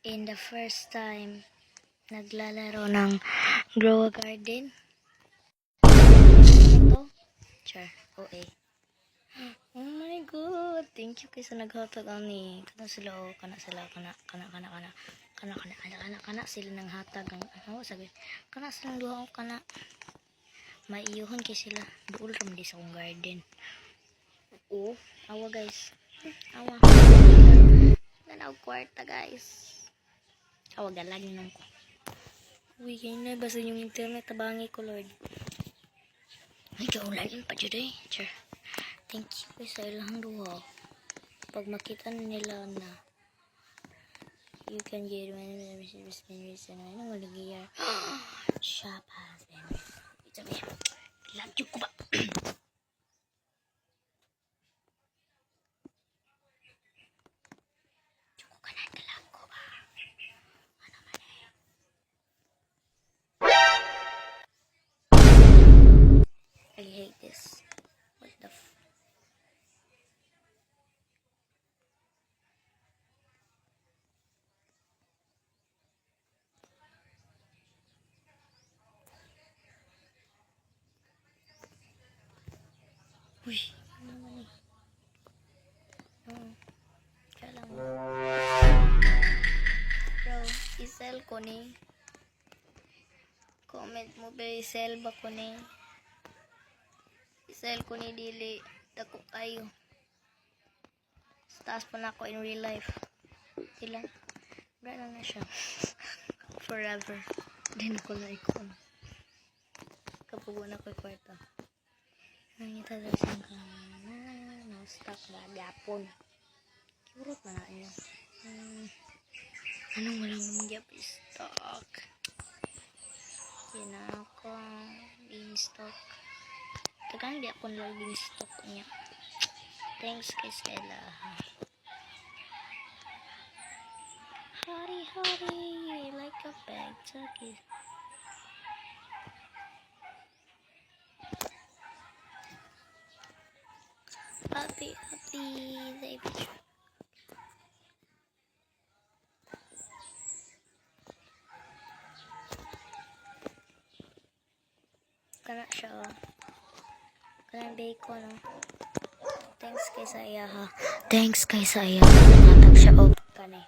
in the first time naglalaro ng grow a garden. Ito, char, OA. Oh my god, thank you kay sa naghatag ani. Kana sila oh, kana sila kana sila nang hatag ang ano sabi. Kana silang duha oh, kana maiyuhon kay sila. Duol ra man di sa akong garden. Oh, awa guys. Awa. Ganaw kwarta guys. Awa galagin nang ko. Uy, kayo na basta yung internet tabangi ko Lord. Ay, kaulain pa dyan eh. Sure. Thank you sa ilang duha. Pag makita nila na you can get many reason I know wala giyar. Shop has been. Sabi, lagyo ko ba? Chuko ka na, kalag ko ba? Ano man eh. I hate this. What the f... Uy, ano naman eh. Kaya lang. Bro, isel ko ni. Comment mo ba isel ba ko ni? Isel ko ni dili. Dako kayo. Taas pa na ako in real life. Ilan? Wala na siya. Forever. Din ko na ikon. Kapugo na ko kwarta. Nangita daw siyang kamana. No-stock na gapon. Kurot na na yun. Anong walang namang stock? Yan ako. Beanstalk. Tagang di ako nalang beanstalk niya. Thanks kay Stella. Hari hari like a bag turkey. Happy baby. Kana siya oh. Kana bacon oh. Thanks kay sa iya ha. Thanks kay sa iya. Natag siya oh. Kani.